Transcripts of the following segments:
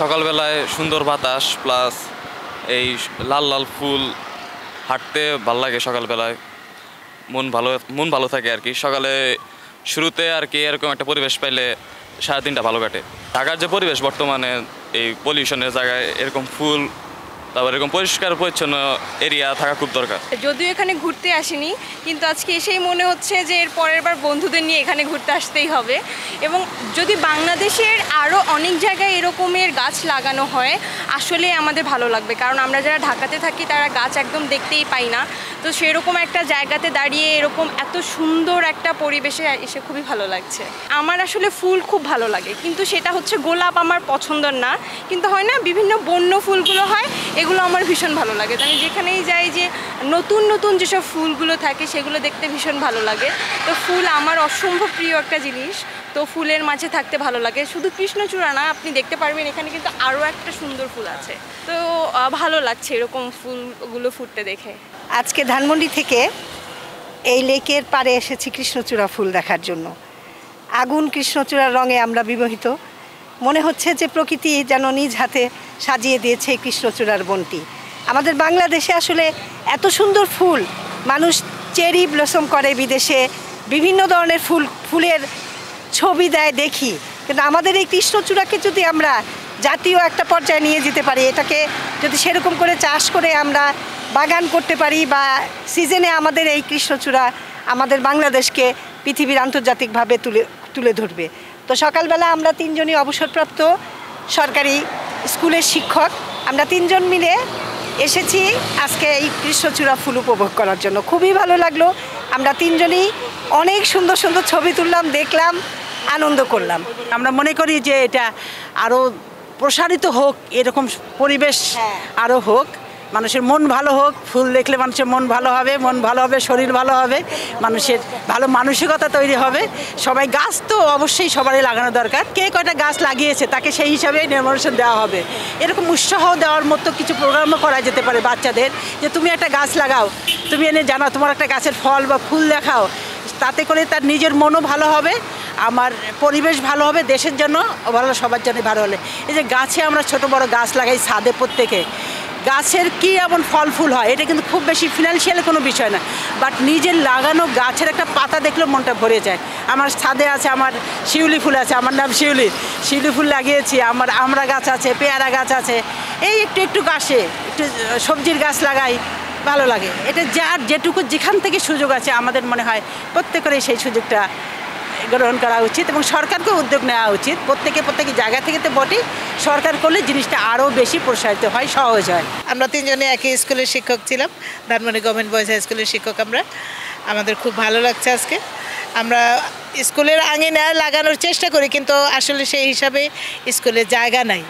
সকালবেলায় সুন্দর বাতাস প্লাস এই লাল লাল ফুল, হাঁটতে ভালো লাগে সকালবেলায়, মন ভালো থাকে আর কি। সকালে শুরুতে আর কি এরকম একটা পরিবেশ পাইলে সারাদিনটা ভালো কাটে। ঢাকার যে পরিবেশ বর্তমানে এই পলিউশনের জায়গায় এরকম ফুল, তারপর এরকম পরিষ্কার পরিচ্ছন্ন এরিয়া থাকা খুব দরকার। যদিও এখানে ঘুরতে আসিনি, কিন্তু আজকে এসেই মনে হচ্ছে যে এর পরের বার বন্ধুদের নিয়ে এখানে ঘুরতে আসতেই হবে। এবং যদি বাংলাদেশের আরও অনেক জায়গায় এরকমের গাছ লাগানো হয় আসলে আমাদের ভালো লাগবে, কারণ আমরা যারা ঢাকাতে থাকি তারা গাছ একদম দেখতেই পাই না। তো সেরকম একটা জায়গাতে দাঁড়িয়ে এরকম এত সুন্দর একটা পরিবেশে এসে খুবই ভালো লাগছে। আমার আসলে ফুল খুব ভালো লাগে, কিন্তু সেটা হচ্ছে গোলাপ আমার পছন্দের না, কিন্তু হয় না বিভিন্ন বন্য ফুলগুলো হয়, এগুলো আমার ভীষণ ভালো লাগে। তো আমি যেখানেই যাই যে নতুন নতুন যেসব ফুলগুলো থাকে সেগুলো দেখতে ভীষণ ভালো লাগে। তো ফুল আমার অসম্ভব প্রিয় একটা জিনিস, তো ফুলের মাঝে থাকতে ভালো লাগে। শুধু কৃষ্ণচূড়া না, আপনি দেখতে পারবেন এখানে কিন্তু আরও একটা সুন্দর ফুল আছে। তো ভালো লাগছে এরকম ফুলগুলো ফুটতে দেখে। আজকে ধানমন্ডি থেকে এই লেকের পাড়ে এসেছি কৃষ্ণচূড়া ফুল দেখার জন্য। আগুন কৃষ্ণচূড়ার রঙে আমরা বিমোহিত, মনে হচ্ছে যে প্রকৃতি যেন নিজ হাতে সাজিয়ে দিয়েছে কৃষ্ণচূড়ার বনটি। আমাদের বাংলাদেশে আসলে এত সুন্দর ফুল, মানুষ চেরি ব্লসম করে বিদেশে, বিভিন্ন ধরনের ফুলের ছবি দেয় দেখি, কিন্তু আমাদের এই কৃষ্ণচূড়াকে যদি আমরা জাতীয় একটা পর্যায়ে নিয়ে যেতে পারি, এটাকে যদি সেরকম করে চাষ করে আমরা বাগান করতে পারি, বা সিজনে আমাদের এই কৃষ্ণচূড়া আমাদের বাংলাদেশকে পৃথিবীর আন্তর্জাতিকভাবে তুলে ধরবে। তো সকালবেলা আমরা তিনজনই অবসরপ্রাপ্ত সরকারি স্কুলের শিক্ষক, আমরা তিনজন মিলে এসেছি আজকে এই কৃষ্ণচূড়া ফুল উপভোগ করার জন্য। খুবই ভালো লাগলো, আমরা তিনজনই অনেক সুন্দর সুন্দর ছবি তুললাম, দেখলাম, আনন্দ করলাম। আমরা মনে করি যে এটা আরও প্রসারিত হোক, এরকম পরিবেশ আরও হোক, মানুষের মন ভালো হোক। ফুল দেখলে মানুষের মন ভালো হবে, শরীর ভালো হবে, মানুষের ভালো মানসিকতা তৈরি হবে। সবাই গাছ তো অবশ্যই সবারই লাগানো দরকার, কে কয়টা গাছ লাগিয়েছে তাকে সেই হিসাবে নির্মোশন দেওয়া হবে। এরকম উৎসাহ দেওয়ার মতো কিছু প্রোগ্রামও করা যেতে পারে বাচ্চাদের, যে তুমি একটা গাছ লাগাও, তুমি এনে জানাও তোমার একটা গাছের ফল বা ফুল দেখাও। তাতে করে তার নিজের মনও ভালো হবে, আমার পরিবেশ ভালো হবে, দেশের জন্য ভালো, সবার জন্য ভালো হলে। এই যে গাছে আমরা ছোট বড় গাছ লাগাই ছাদে, প্রত্যেকে গাছের কী এমন ফল ফুল হয়, এটা কিন্তু খুব বেশি ফিনান্সিয়াল কোনো বিষয় না, বাট নিজের লাগানো গাছের একটা পাতা দেখলেও মনটা ভরে যায়। আমার ছাদে আছে, আমার শিউলি ফুল আছে, আমার নাম শিউলি ফুল লাগিয়েছি, আমার আমড়া গাছ আছে, পেয়ারা গাছ আছে, এই একটু একটু গাছে একটু সবজির গাছ লাগাই, ভালো লাগে। এটা যার যেটুকু যেখান থেকে সুযোগ আছে আমাদের মনে হয় প্রত্যেকেরই সেই সুযোগটা গ্রহণ করা উচিত, এবং সরকারকেও উদ্যোগ নেওয়া উচিত। প্রত্যেকে জায়গা থেকে তো বটেই, সরকার করলে জিনিসটা আরও বেশি প্রসারিত হয়, সহজ হয়। আমরা তিনজনে একই স্কুলের শিক্ষক ছিলাম, ধানমন্ডি গভর্নমেন্ট বয়েজ হাই স্কুলের শিক্ষক আমরা। আমাদের খুব ভালো লাগছে আজকে। আমরা স্কুলের আঙিনায় লাগানোর চেষ্টা করি, কিন্তু আসলে সেই হিসাবে স্কুলে জায়গা নাই।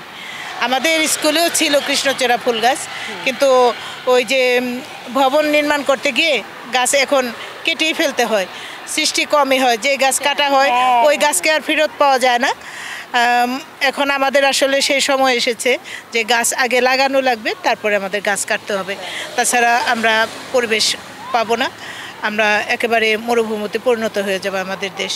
আমাদের স্কুলেও ছিল কৃষ্ণচূড়া ফুল গাছ, কিন্তু ওই যে ভবন নির্মাণ করতে গিয়ে গাছ এখন কেটেই ফেলতে হয়, সৃষ্টি কমই হয়, যে গাছ কাটা হয় ওই গাছকে আর ফেরত পাওয়া যায় না। এখন আমাদের আসলে সেই সময় এসেছে যে গাছ আগে লাগানো লাগবে, তারপরে আমাদের গাছ কাটতে হবে, তাছাড়া আমরা পরিবেশ পাবো না, আমরা একেবারে মরুভূমিতে পরিণত হয়ে যাবে আমাদের দেশ।